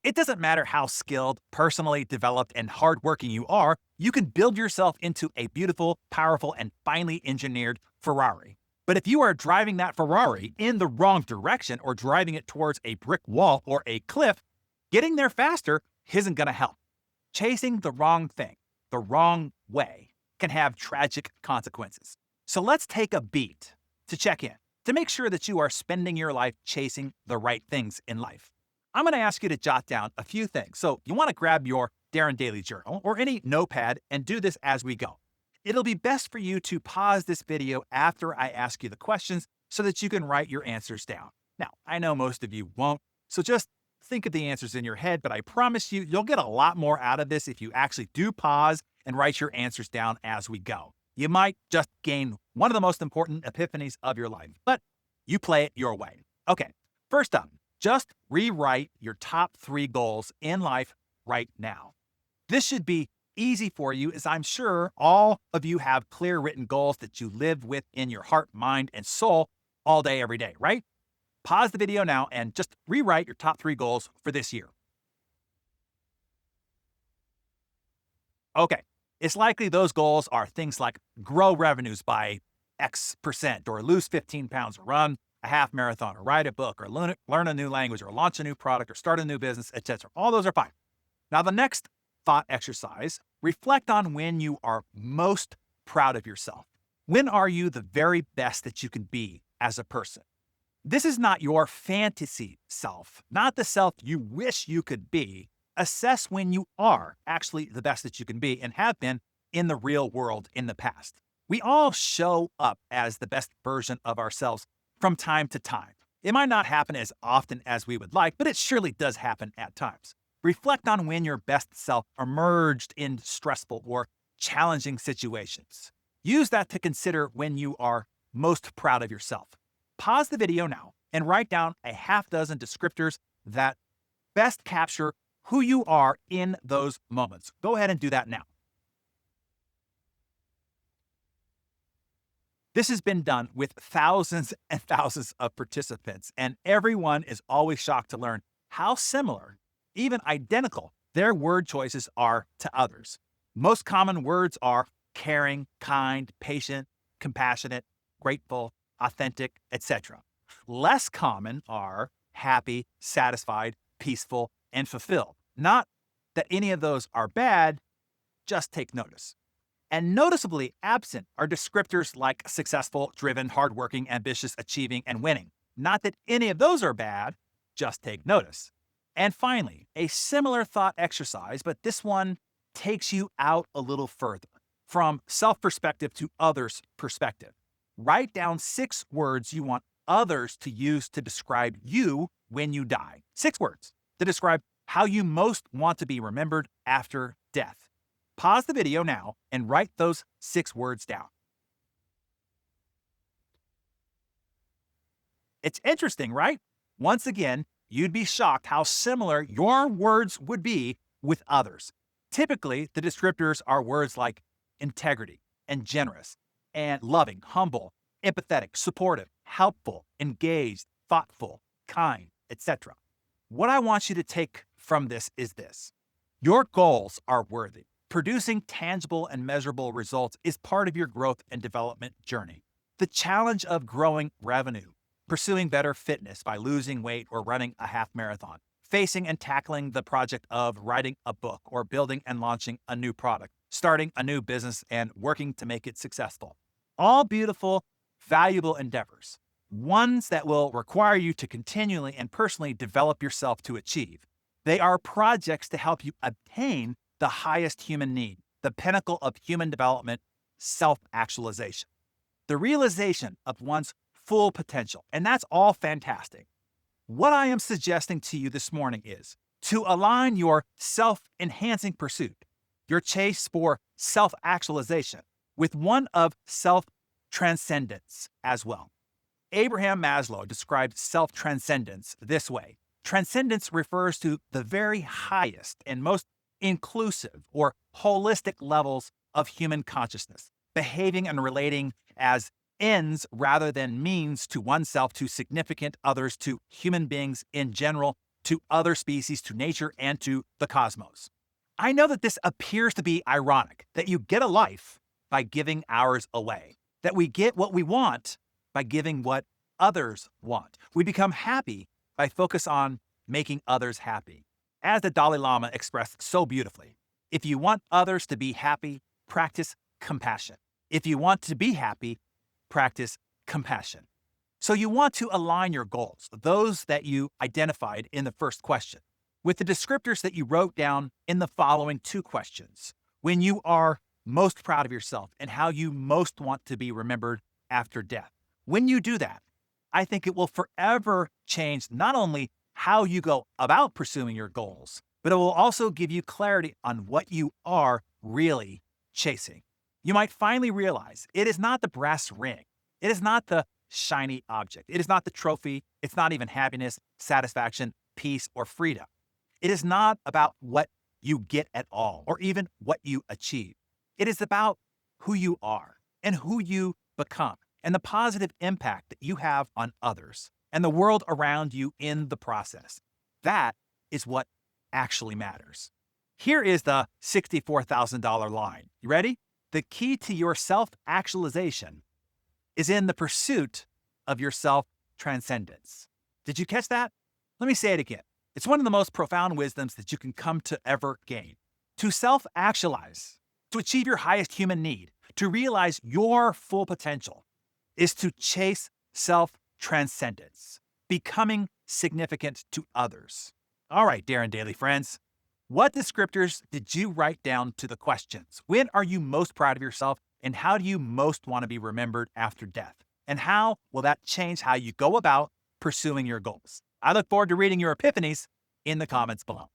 It doesn't matter how skilled, personally developed, and hardworking you are, you can build yourself into a beautiful, powerful, and finely engineered Ferrari. But if you are driving that Ferrari in the wrong direction or driving it towards a brick wall or a cliff, getting there faster isn't going to help. Chasing the wrong thing, the wrong way, can have tragic consequences. So let's take a beat to check in, to make sure that you are spending your life chasing the right things in life. I'm going to ask you to jot down a few things. So you want to grab your Darren Daily Journal or any notepad and do this as we go. It'll be best for you to pause this video after I ask you the questions so that you can write your answers down. Now, I know most of you won't, so just think of the answers in your head, but I promise you, you'll get a lot more out of this if you actually do pause and write your answers down as we go. You might just gain one of the most important epiphanies of your life, but you play it your way. Okay, first up, just rewrite your top 3 goals in life right now. This should be easy for you, as I'm sure all of you have clear written goals that you live with in your heart, mind, and soul all day, every day, right? Pause the video now and just rewrite your top 3 goals for this year. Okay, it's likely those goals are things like grow revenues by X% or lose 15 pounds or run a half marathon or write a book or learn a new language or launch a new product or start a new business, etc. All those are fine. Now, the next thought exercise, reflect on when you are most proud of yourself. When are you the very best that you can be as a person? This is not your fantasy self, not the self you wish you could be. Assess when you are actually the best that you can be and have been in the real world in the past. We all show up as the best version of ourselves from time to time. It might not happen as often as we would like, but it surely does happen at times. Reflect on when your best self emerged in stressful or challenging situations. Use that to consider when you are most proud of yourself. Pause the video now and write down a half dozen descriptors that best capture who you are in those moments. Go ahead and do that now. This has been done with thousands and thousands of participants, and everyone is always shocked to learn how similar, even identical, their word choices are to others. Most common words are caring, kind, patient, compassionate, grateful, authentic, etc. Less common are happy, satisfied, peaceful, and fulfilled. Not that any of those are bad, just take notice. And noticeably absent are descriptors like successful, driven, hardworking, ambitious, achieving, and winning. Not that any of those are bad, just take notice. And finally, a similar thought exercise, but this one takes you out a little further, from self-perspective to others' perspective. Write down 6 words you want others to use to describe you when you die. 6 words to describe how you most want to be remembered after death. Pause the video now and write those 6 words down. It's interesting, right? Once again, you'd be shocked how similar your words would be with others. Typically, the descriptors are words like integrity and generous and loving, humble, empathetic, supportive, helpful, engaged, thoughtful, kind, etc. What I want you to take from this is this. Your goals are worthy. Producing tangible and measurable results is part of your growth and development journey. The challenge of growing revenue, pursuing better fitness by losing weight or running a half marathon, facing and tackling the project of writing a book or building and launching a new product, starting a new business and working to make it successful. All beautiful, valuable endeavors, ones that will require you to continually and personally develop yourself to achieve. They are projects to help you obtain the highest human need, the pinnacle of human development, self-actualization, the realization of one's full potential. And that's all fantastic. What I am suggesting to you this morning is to align your self-enhancing pursuit, your chase for self-actualization, with one of self-transcendence as well. Abraham Maslow described self-transcendence this way. Transcendence refers to the very highest and most inclusive or holistic levels of human consciousness, behaving and relating as ends rather than means to oneself, to significant others, to human beings in general, to other species, to nature, and to the cosmos. I know that this appears to be ironic, that you get a life by giving ours away, that we get what we want by giving what others want. We become happy by focus on making others happy. As the Dalai Lama expressed so beautifully, if you want others to be happy, practice compassion. If you want to be happy, practice compassion. So you want to align your goals, those that you identified in the first question, with the descriptors that you wrote down in the following two questions. When you are most proud of yourself and how you most want to be remembered after death. When you do that, I think it will forever change not only how you go about pursuing your goals, but it will also give you clarity on what you are really chasing. You might finally realize it is not the brass ring. It is not the shiny object. It is not the trophy. It's not even happiness, satisfaction, peace, or freedom. It is not about what you get at all, or even what you achieve. It is about who you are and who you become, and the positive impact that you have on others and the world around you in the process. That is what actually matters. Here is the $64,000 line. You ready? The key to your self-actualization is in the pursuit of your self-transcendence. Did you catch that? Let me say it again. It's one of the most profound wisdoms that you can come to ever gain. To self-actualize, to achieve your highest human need, to realize your full potential, is to chase self-transcendence, becoming significant to others. All right, Darren Daily friends, what descriptors did you write down to the questions? When are you most proud of yourself, and how do you most want to be remembered after death? And how will that change how you go about pursuing your goals? I look forward to reading your epiphanies in the comments below.